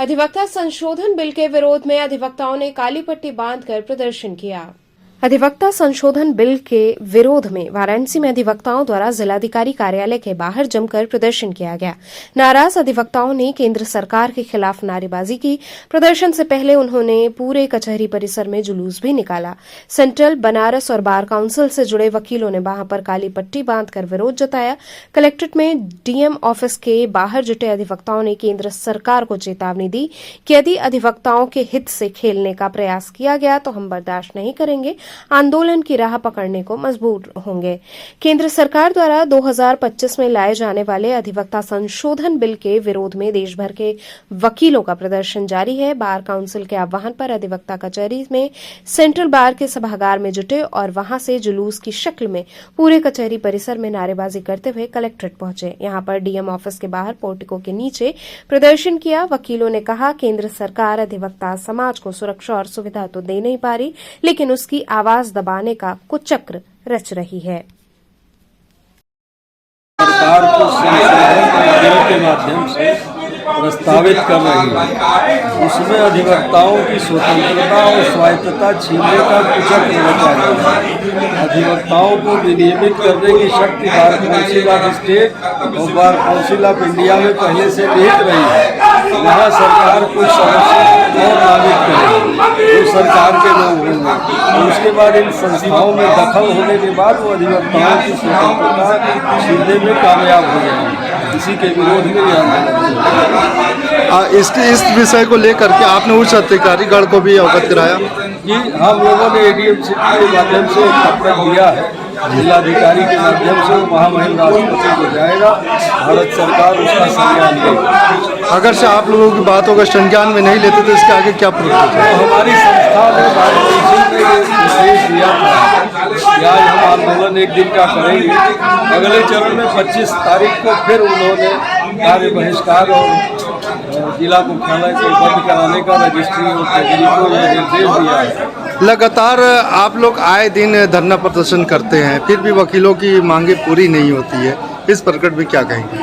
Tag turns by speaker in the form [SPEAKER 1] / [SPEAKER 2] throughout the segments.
[SPEAKER 1] अधिवक्ता संशोधन बिल के विरोध में अधिवक्ताओं ने काली पट्टी बांधकर प्रदर्शन किया। अधिवक्ता संशोधन बिल के विरोध में वाराणसी में अधिवक्ताओं द्वारा जिलाधिकारी कार्यालय के बाहर जमकर प्रदर्शन किया गया। नाराज अधिवक्ताओं ने केंद्र सरकार के खिलाफ नारेबाजी की। प्रदर्शन से पहले उन्होंने पूरे कचहरी परिसर में जुलूस भी निकाला। सेंट्रल, बनारस और बार काउंसिल से जुड़े वकीलों ने वहां पर काली पट्टी बांधकर विरोध जताया। कलेक्ट्रेट में डीएम ऑफिस के बाहर जुटे अधिवक्ताओं ने केंद्र सरकार को चेतावनी दी कि यदि अधिवक्ताओं के हित से खेलने का प्रयास किया गया तो हम बर्दाश्त नहीं करेंगे, आंदोलन की राह पकड़ने को मजबूर होंगे। केंद्र सरकार द्वारा 2025 में लाए जाने वाले अधिवक्ता संशोधन बिल के विरोध में देश भर के वकीलों का प्रदर्शन जारी है। बार काउंसिल के आह्वान पर अधिवक्ता कचहरी में सेंट्रल बार के सभागार में जुटे और वहां से जुलूस की शक्ल में पूरे कचहरी परिसर में नारेबाजी करते हुए कलेक्ट्रेट पहुंचे। यहां पर डीएम ऑफिस के बाहर पोर्टिको के नीचे प्रदर्शन किया। वकीलों ने कहा, केंद्र सरकार अधिवक्ता समाज को सुरक्षा और सुविधा तो दे नहीं पा रही, लेकिन उसकी आवाज दबाने का कुचक्र रच रही है।
[SPEAKER 2] सरकार को संशोधन बिल के माध्यम से प्रस्तावित कर रही है, उसमें अधिवक्ताओं की स्वतंत्रता और स्वायत्तता छीनने का कुचक्र रचा गया है। अधिवक्ताओं को विनियमित करने की शक्ति बार काउंसिल ऑफ स्टेट और बार काउंसिल ऑफ इंडिया में पहले से निहित रही है। यहाँ सरकार कुछ समस्या और नामित करेगी जो सरकार के लोग होंगे, और उसके बाद इन संस्थाओं में दखल होने के बाद वो अधिवक्ताओं की स्वतंत्रता छीनने में कामयाब हो जाएंगे। इसी के विरोध में ये आंदोलन।
[SPEAKER 3] इस विषय को लेकर के आपने उच्च अधिकारीगण को भी अवगत कराया
[SPEAKER 2] कि हम लोगों ने एडीएमसी के माध्यम से एक पत्र दिया है, जिलाधिकारी के माध्यम से महामहिम राष्ट्रपति को जाएगा, भारत सरकार उसका संज्ञान लेगी।
[SPEAKER 3] अगर से आप लोगों की बातों का संज्ञान में नहीं लेते तो इसके आगे क्या प्रोसेस है?
[SPEAKER 2] हमारी संस्था ने निर्देश दिया था कि आज हम आंदोलन एक दिन का करेंगे। अगले चरण में 25 तारीख को फिर उन्होंने कार्य बहिष्कार और जिला मुख्यालय को बंद कराने का रजिस्ट्री और ट्रेजरी को निर्देश दिया है।
[SPEAKER 3] लगातार आप लोग आए दिन धरना प्रदर्शन करते हैं, फिर भी वकीलों की मांगे पूरी नहीं होती है, इस प्रकट में क्या कहेंगे?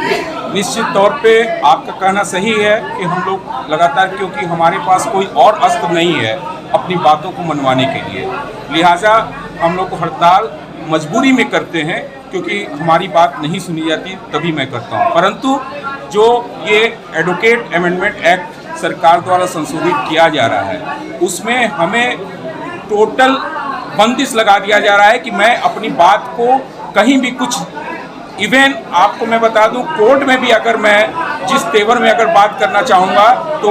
[SPEAKER 4] निश्चित तौर पे आपका कहना सही है कि हम लोग लगातार, क्योंकि हमारे पास कोई और अस्त्र नहीं है अपनी बातों को मनवाने के लिए, लिहाजा हम लोग को हड़ताल मजबूरी में करते हैं, क्योंकि हमारी बात नहीं सुनी जाती तभी मैं करता हूँ। परंतु जो ये एडवोकेट अमेंडमेंट एक्ट सरकार द्वारा संशोधित किया जा रहा है, उसमें हमें टोटल बंदिश लगा दिया जा रहा है कि मैं अपनी बात को कहीं भी कुछ, इवन आपको मैं बता दूं, कोर्ट में भी अगर मैं जिस तेवर में अगर बात करना चाहूँगा तो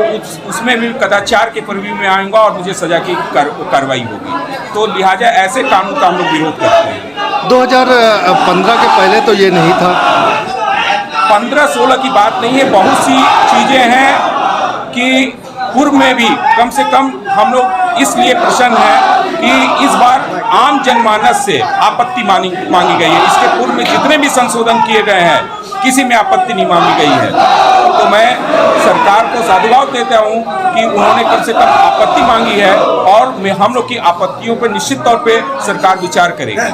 [SPEAKER 4] उसमें भी कदाचार के परिवी में आऊँगा और मुझे सजा की कार्रवाई होगी। तो लिहाजा ऐसे कानून का हम लोग विरोध करते हैं।
[SPEAKER 3] 2015 के पहले तो ये नहीं था।
[SPEAKER 4] 15-16 की बात नहीं है, बहुत सी चीज़ें हैं कि पूर्व में भी कम से कम हम लोग इसलिए प्रसन्न हैं कि इस बार आम जनमानस से आपत्ति मांगी गई है। इसके पूर्व में जितने भी संशोधन किए गए हैं, किसी में आपत्ति नहीं मांगी गई है। तो मैं सरकार को साधुवाद देता हूं कि उन्होंने कम से कम आपत्ति मांगी है और हम लोग की आपत्तियों पर निश्चित तौर पे सरकार विचार करेगी।